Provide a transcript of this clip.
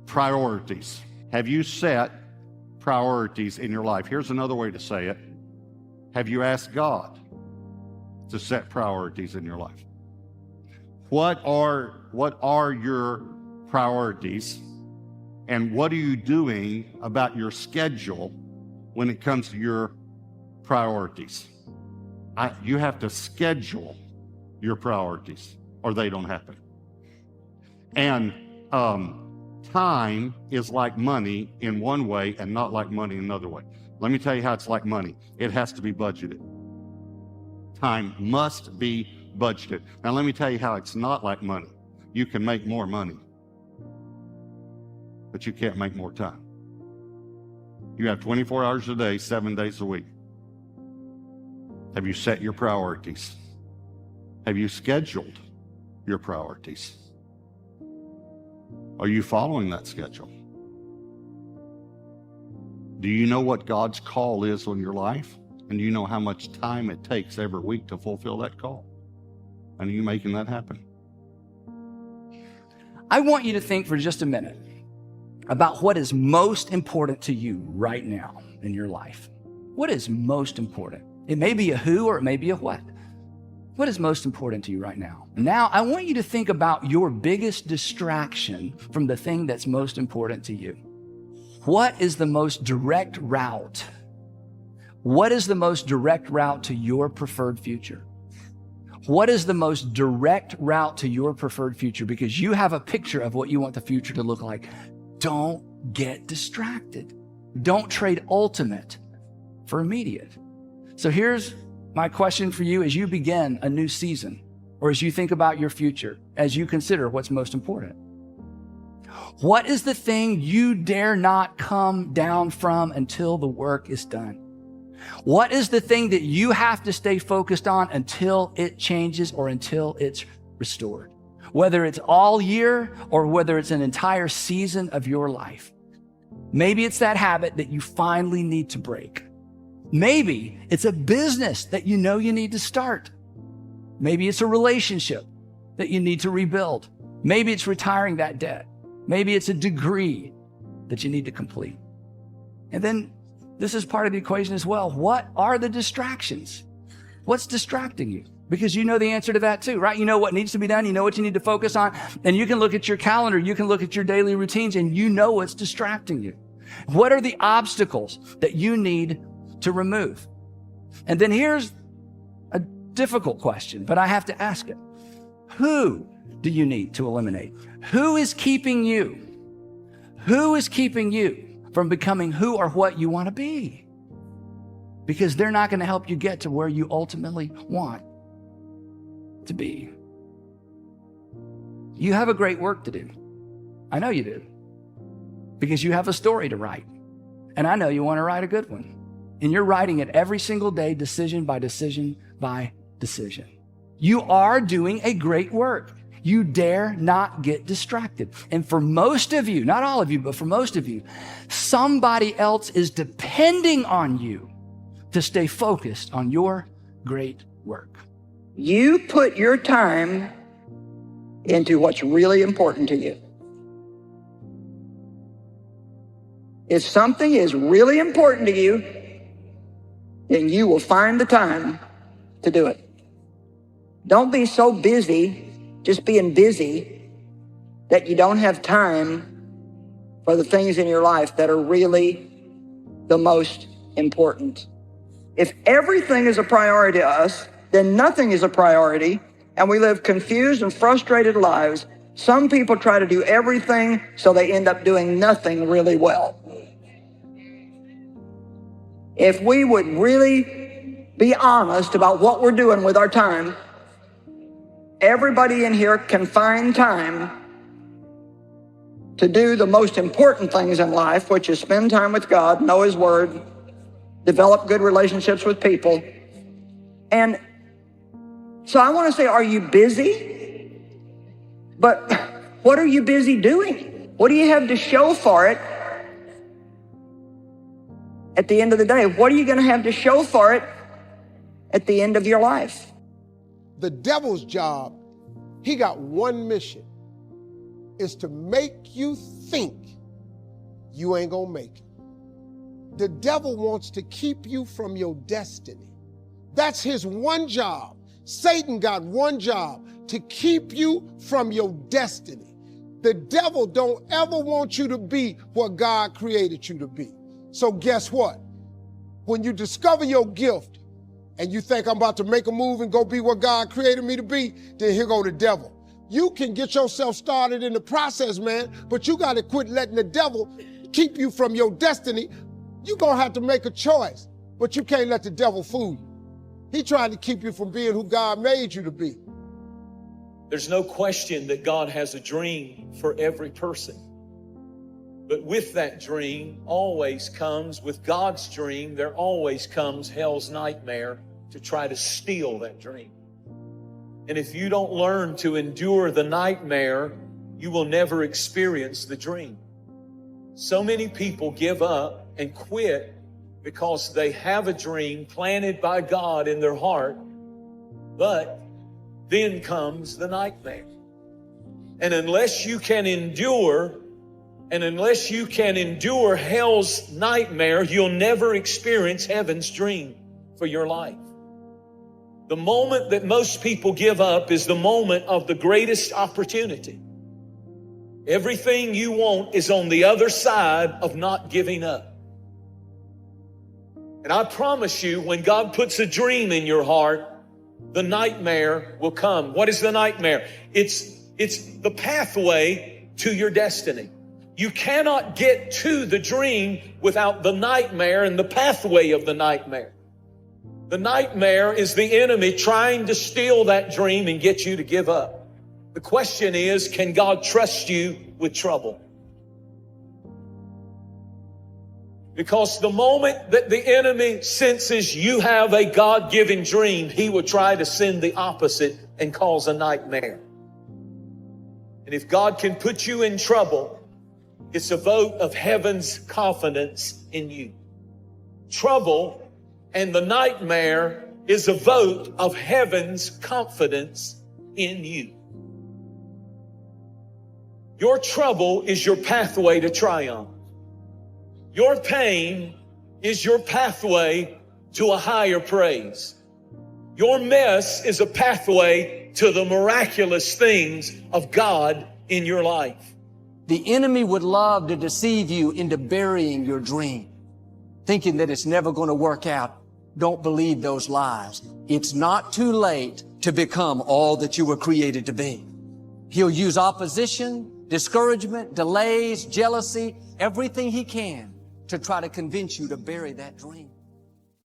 priorities. Have you set priorities in your life? Here's another way to say it. Have you asked God to set priorities in your life? What are your priorities, and what are you doing about your schedule when it comes to your priorities? You have to schedule your priorities or they don't happen. And time is like money in one way and not like money in another way. Let me tell you how it's like money. It has to be budgeted. Time must be budgeted. Now let me tell you how it's not like money. You can make more money, but you can't make more time. You have 24 hours a day, 7 days a week. Have you set your priorities? Have you scheduled your priorities? Are you following that schedule? Do you know what God's call is on your life? And do you know how much time it takes every week to fulfill that call? And are you making that happen? I want you to think for just a minute about what is most important to you right now in your life. What is most important? It may be a who or it may be a what. What is most important to you right now? Now, I want you to think about your biggest distraction from the thing that's most important to you. What is the most direct route? What is the most direct route to your preferred future? What is the most direct route to your preferred future? Because you have a picture of what you want the future to look like. Don't get distracted. Don't trade ultimate for immediate. So here's my question for you as you begin a new season, or as you think about your future, as you consider what's most important. What is the thing you dare not come down from until the work is done? What is the thing that you have to stay focused on until it changes or until it's restored? Whether it's all year or whether it's an entire season of your life. Maybe it's that habit that you finally need to break. Maybe it's a business that you know you need to start. Maybe it's a relationship that you need to rebuild. Maybe it's retiring that debt. Maybe it's a degree that you need to complete. And then this is part of the equation as well. What are the distractions? What's distracting you? Because you know the answer to that too, right? You know what needs to be done. You know what you need to focus on. And you can look at your calendar. You can look at your daily routines and you know what's distracting you. What are the obstacles that you need to remove? And then here's a difficult question, but I have to ask it. Who do you need to eliminate? Who is keeping you? Who is keeping you from becoming who or what you want to be? Because they're not going to help you get to where you ultimately want to be. You have a great work to do. I know you do. Because you have a story to write. And I know you want to write a good one. And you're writing it every single day, decision by decision by decision. You are doing a great work. You dare not get distracted. And for most of you, not all of you, but for most of you, somebody else is depending on you to stay focused on your great work. You put your time into what's really important to you. If something is really important to you, then you will find the time to do it. Don't be so busy just being busy that you don't have time for the things in your life that are really the most important. If everything is a priority to us, then nothing is a priority, and we live confused and frustrated lives. Some people try to do everything, so they end up doing nothing really well. If we would really be honest about what we're doing with our time, everybody in here can find time to do the most important things in life, which is spend time with God, know His Word, develop good relationships with people. And so I want to say, are you busy? But what are you busy doing? What do you have to show for it at the end of the day? What are you going to have to show for it at the end of your life? The devil's job, he got one mission, is to make you think you ain't gonna make it. The devil wants to keep you from your destiny. That's his one job. Satan got one job, to keep you from your destiny. The devil don't ever want you to be what God created you to be. So guess what? When you discover your gift and you think I'm about to make a move and go be what God created me to be, then here go the devil. You can get yourself started in the process, man, but you got to quit letting the devil keep you from your destiny. You're going to have to make a choice, but you can't let the devil fool you. He trying to keep you from being who God made you to be. There's no question that God has a dream for every person. But with that dream always comes, with God's dream, there always comes hell's nightmare to try to steal that dream. And if you don't learn to endure the nightmare, you will never experience the dream. So many people give up and quit because they have a dream planted by God in their heart, but then comes the nightmare. And unless you can endure hell's nightmare, you'll never experience heaven's dream for your life. The moment that most people give up is the moment of the greatest opportunity. Everything you want is on the other side of not giving up. And I promise you, when God puts a dream in your heart, the nightmare will come. What is the nightmare? It's the pathway to your destiny. You cannot get to the dream without the nightmare and the pathway of the nightmare. The nightmare is the enemy trying to steal that dream and get you to give up. The question is, can God trust you with trouble? Because the moment that the enemy senses you have a God-given dream, he will try to send the opposite and cause a nightmare. And if God can put you in trouble, it's a vote of heaven's confidence in you. Trouble and the nightmare is a vote of heaven's confidence in you. Your trouble is your pathway to triumph. Your pain is your pathway to a higher praise. Your mess is a pathway to the miraculous things of God in your life. The enemy would love to deceive you into burying your dream, thinking that it's never going to work out. Don't believe those lies. It's not too late to become all that you were created to be. He'll use opposition, discouragement, delays, jealousy, everything he can to try to convince you to bury that dream.